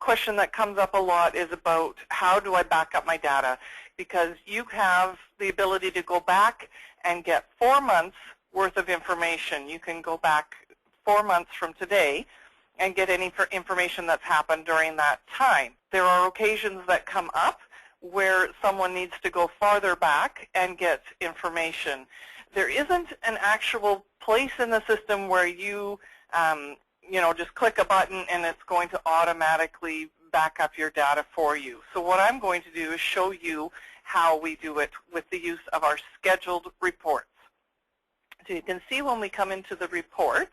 question that comes up a lot is about how do I back up my data, because you have the ability to go back and get 4 months worth of information. You can go back 4 months from today and get any information that's happened during that time. There are occasions that come up where someone needs to go farther back and get information. There isn't an actual place in the system where you just click a button and it's going to automatically back up your data for you. So what I'm going to do is show you how we do it with the use of our scheduled reports. So you can see when we come into the reports,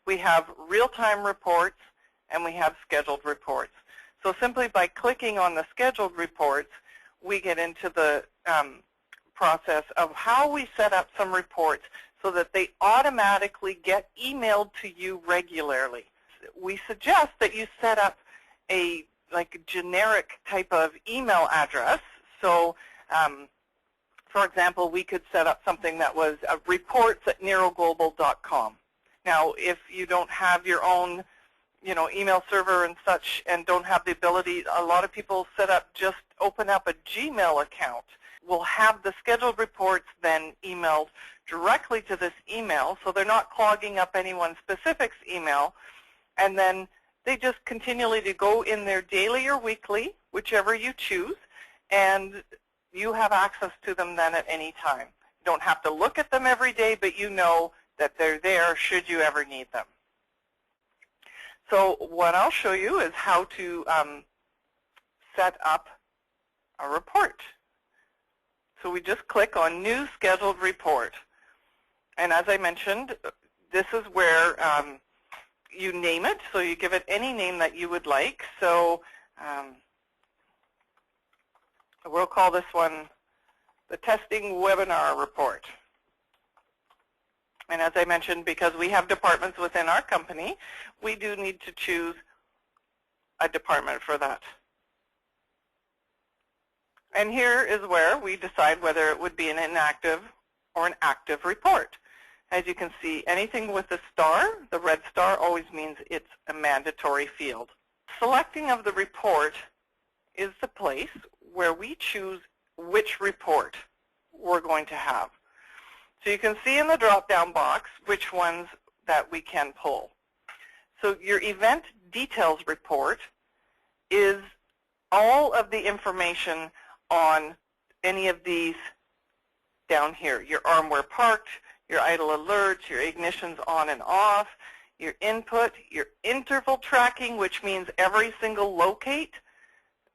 we have real-time reports and we have scheduled reports. So simply by clicking on the scheduled reports, we get into the process of how we set up some reports so that they automatically get emailed to you regularly. We suggest that you set up a generic type of email address. So for example, we could set up something that was reports@neroglobal.com. Now, if you don't have your own email server and such and don't have the ability, a lot of people open up a Gmail account. We'll have the scheduled reports then emailed directly to this email, so they're not clogging up anyone specific's email, and then they just continually to go in there daily or weekly, whichever you choose, and you have access to them then at any time. You don't have to look at them every day, but you know that they're there should you ever need them. So what I'll show you is how to set up a report. So we just click on New Scheduled Report. And as I mentioned, this is where you name it. So you give it any name that you would like. So we'll call this one the Testing Webinar Report. And as I mentioned, because we have departments within our company, we do need to choose a department for that. And here is where we decide whether it would be an inactive or an active report. As you can see, anything with a star, the red star, always means it's a mandatory field. Selecting of the report is the place where we choose which report we're going to have. So you can see in the drop-down box which ones that we can pull. So your event details report is all of the information on any of these down here. Your arm where parked, your idle alerts, your ignitions on and off, your input, your interval tracking, which means every single locate.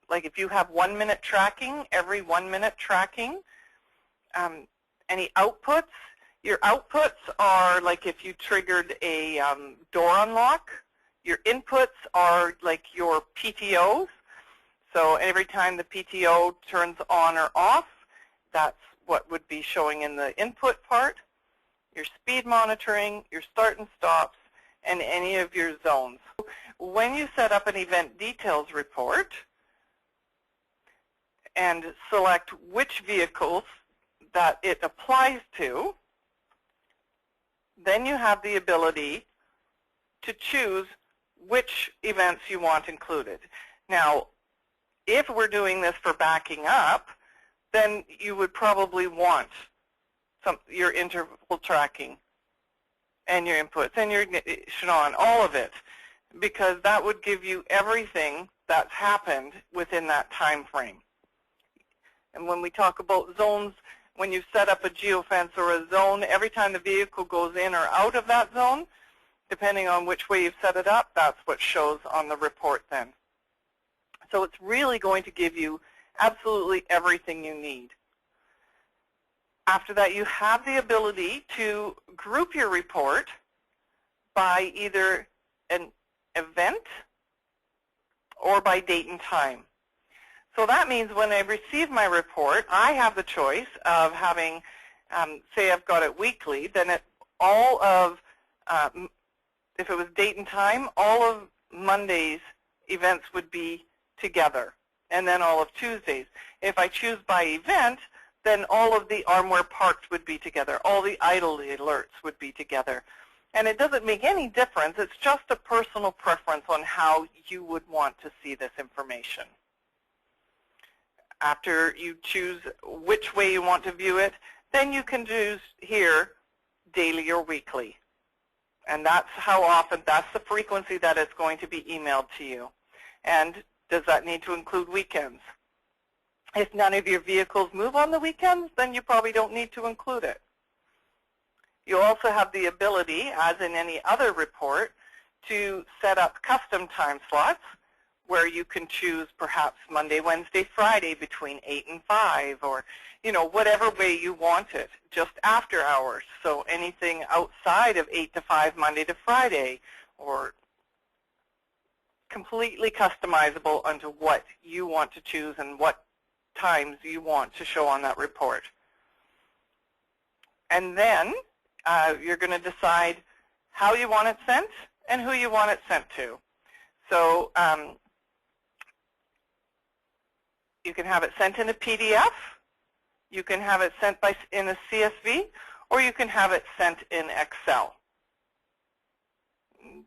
Like if you have 1 minute tracking, every 1 minute tracking. Any outputs? Your outputs are like if you triggered a door unlock. Your inputs are like your PTOs. So every time the PTO turns on or off, that's what would be showing in the input part. Your speed monitoring, your start and stops, and any of your zones. When you set up an event details report and select which vehicles that it applies to, then you have the ability to choose which events you want included. Now, if we're doing this for backing up, then you would probably want your interval tracking and your inputs and your ignition on, all of it, because that would give you everything that's happened within that time frame. And when we talk about zones, when you set up a geofence or a zone, every time the vehicle goes in or out of that zone, depending on which way you've set it up, that's what shows on the report then. So it's really going to give you absolutely everything you need. After that, you have the ability to group your report by either an event or by date and time. So that means when I receive my report, I have the choice of having, say I've got it weekly, then if it was date and time, all of Monday's events would be together, and then all of Tuesdays. If I choose by event, then all of the arm where parked would be together. All the idle alerts would be together. And it doesn't make any difference. It's just a personal preference on how you would want to see this information. After you choose which way you want to view it, then you can choose here daily or weekly. And that's how often, that's the frequency that it's going to be emailed to you. And does that need to include weekends? If none of your vehicles move on the weekends, then you probably don't need to include it. You also have the ability, as in any other report, to set up custom time slots where you can choose perhaps Monday, Wednesday, Friday between 8 and 5, or whatever way you want it, just after hours. So anything outside of 8 to 5 Monday to Friday, or completely customizable onto what you want to choose and what times you want to show on that report. And then you're going to decide how you want it sent and who you want it sent to. So you can have it sent in a PDF, you can have it sent in a CSV, or you can have it sent in Excel.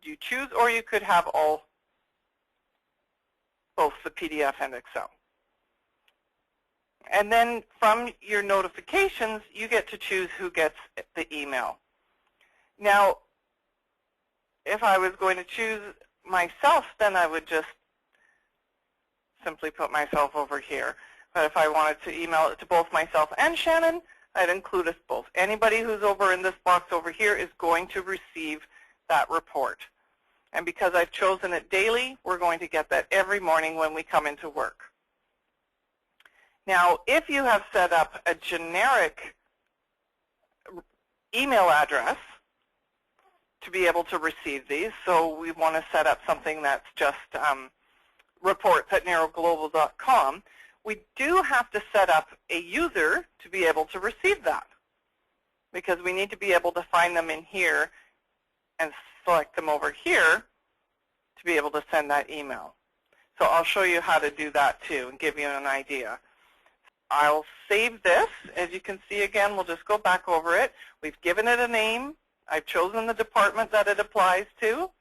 You choose, or you could have both the PDF and Excel. And then from your notifications, you get to choose who gets the email. Now, if I was going to choose myself, then I would just simply put myself over here. But if I wanted to email it to both myself and Shannon, I'd include us both. Anybody who's over in this box over here is going to receive that report. And because I've chosen it daily, we're going to get that every morning when we come into work. Now, if you have set up a generic email address to be able to receive these, so we want to set up something that's just reports@neroglobal.com, we do have to set up a user to be able to receive that, because we need to be able to find them in here and select them over here to be able to send that email. So I'll show you how to do that too and give you an idea. I'll save this. As you can see, again, we'll just go back over it. We've given it a name. I've chosen the department that it applies to,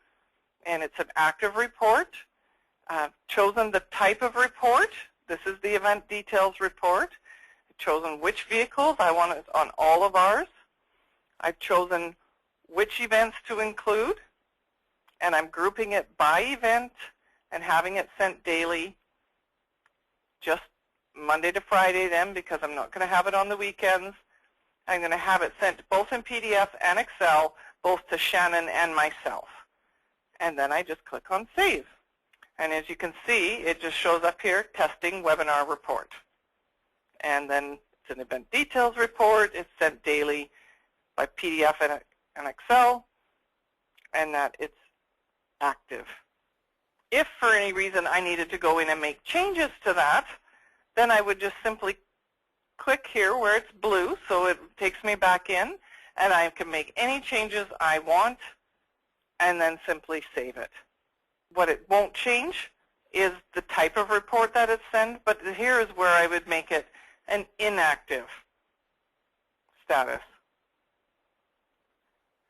and it's an active report. I've chosen the type of report. This is the event details report. I've chosen which vehicles. I want it on all of ours. I've chosen which events to include, and I'm grouping it by event and having it sent daily, just Monday to Friday then, because I'm not going to have it on the weekends. I'm going to have it sent both in PDF and Excel, both to Shannon and myself. And then I just click on Save. And as you can see, it just shows up here, Testing Webinar Report. And then it's an Event Details Report. It's sent daily by PDF and Excel, and that it's active. If for any reason I needed to go in and make changes to that, then I would just simply click here where it's blue, so it takes me back in, and I can make any changes I want and then simply save it. What it won't change is the type of report that it's sent, but here is where I would make it an inactive status.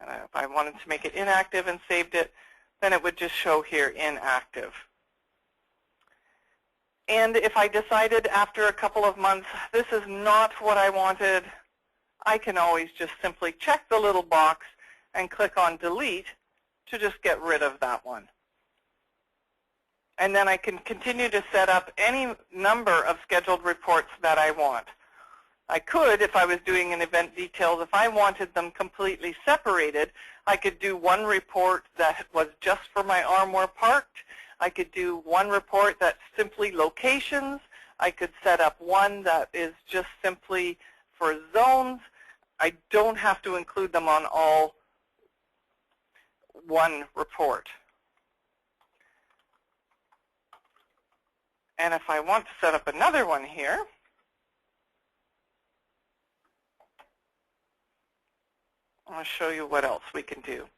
And if I wanted to make it inactive and saved it, then it would just show here inactive. And if I decided after a couple of months, this is not what I wanted, I can always just simply check the little box and click on Delete to just get rid of that one. And then I can continue to set up any number of scheduled reports that I want. I could, if I was doing an event details, if I wanted them completely separated, I could do one report that was just for my Armour Parked. I could do one report that's simply locations. I could set up one that is just simply for zones. I don't have to include them on all one report. And if I want to set up another one here, I'll show you what else we can do.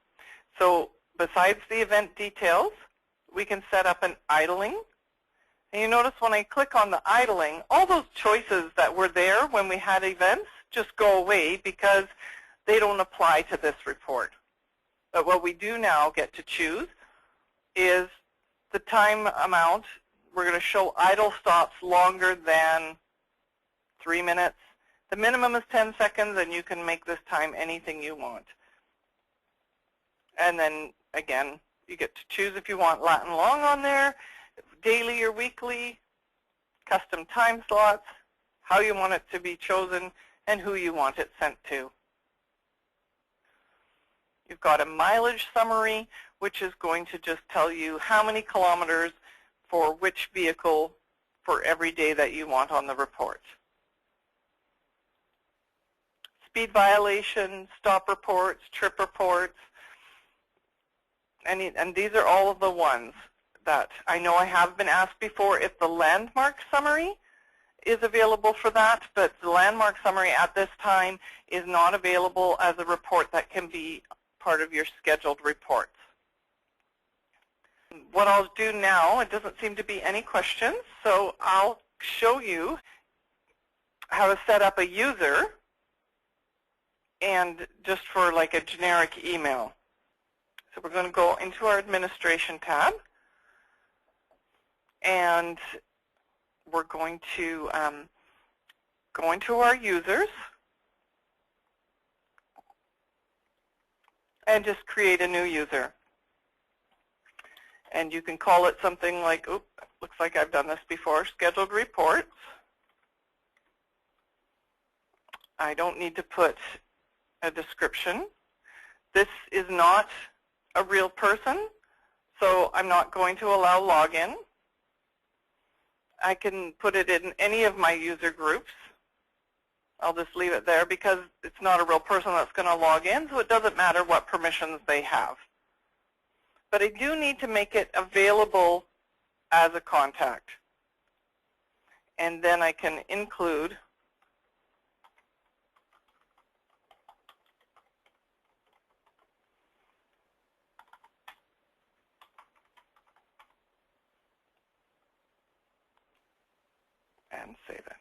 So besides the event details, we can set up an idling. And you notice when I click on the idling, all those choices that were there when we had events just go away because they don't apply to this report. But what we do now get to choose is the time amount. We're going to show idle stops longer than 3 minutes. The minimum is 10 seconds, and you can make this time anything you want. And then, again, you get to choose if you want Latin long on there, daily or weekly, custom time slots, how you want it to be chosen, and who you want it sent to. You've got a mileage summary, which is going to just tell you how many kilometers for which vehicle for every day that you want on the report. Speed violation, stop reports, trip reports, and these are all of the ones that I know I have been asked before if the landmark summary is available for that, but the landmark summary at this time is not available as a report that can be part of your scheduled reports. What I'll do now, it doesn't seem to be any questions, so I'll show you how to set up a user and just for like a generic email. So we're going to go into our administration tab, and we're going to go into our users and just create a new user. And you can call it something like, oops, looks like I've done this before, scheduled reports. I don't need to put a description. This is not a real person, so I'm not going to allow login. I can put it in any of my user groups. I'll just leave it there because it's not a real person that's going to log in, so it doesn't matter what permissions they have. But I do need to make it available as a contact. And then I can include and save it.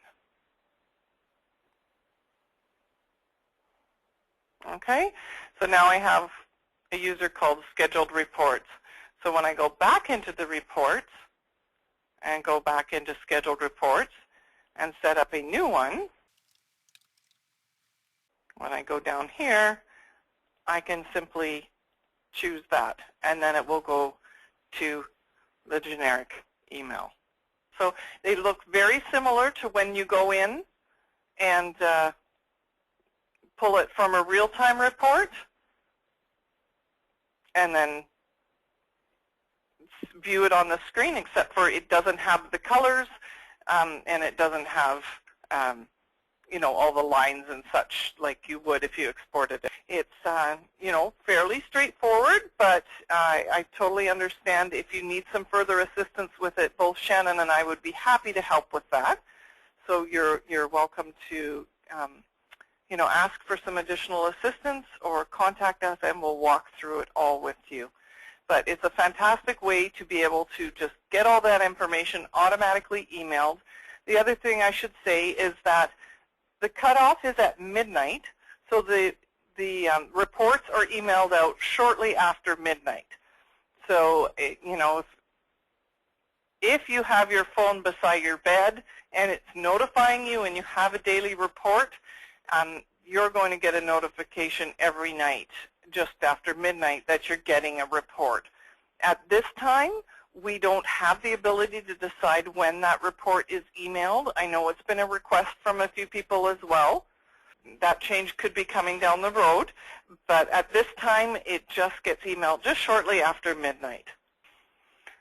Okay, so now I have a user called Scheduled Reports. So when I go back into the reports and go back into Scheduled Reports and set up a new one, when I go down here, I can simply choose that, and then it will go to the generic email. So they look very similar to when you go in and pull it from a real-time report and then view it on the screen, except for it doesn't have the colors and it doesn't have you know, all the lines and such like you would if you exported it. It's you know, fairly straightforward, but I totally understand if you need some further assistance with it. Both Shannon and I would be happy to help with that. So you're welcome to you know, ask for some additional assistance or contact us and we'll walk through it all with you. But it's a fantastic way to be able to just get all that information automatically emailed. The other thing I should say is that the cutoff is at midnight, so the reports are emailed out shortly after midnight. So, you know, if you have your phone beside your bed and it's notifying you and you have a daily report, you're going to get a notification every night just after midnight that you're getting a report. At this time, we don't have the ability to decide when that report is emailed. I know it's been a request from a few people as well. That change could be coming down the road, but at this time, it just gets emailed just shortly after midnight.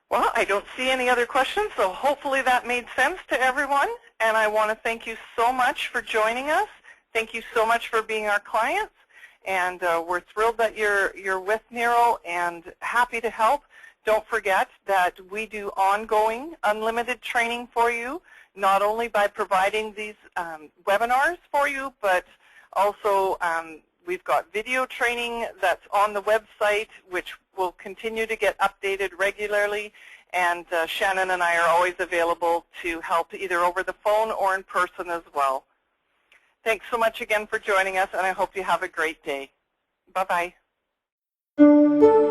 Well, I don't see any other questions, so hopefully that made sense to everyone, and I want to thank you so much for joining us. Thank you so much for being our clients, and we're thrilled that you're with Nero and happy to help. Don't forget that we do ongoing unlimited training for you, not only by providing these webinars for you, but also we've got video training that's on the website, which will continue to get updated regularly, and Shannon and I are always available to help either over the phone or in person as well. Thanks so much again for joining us, and I hope you have a great day. Bye-bye. you.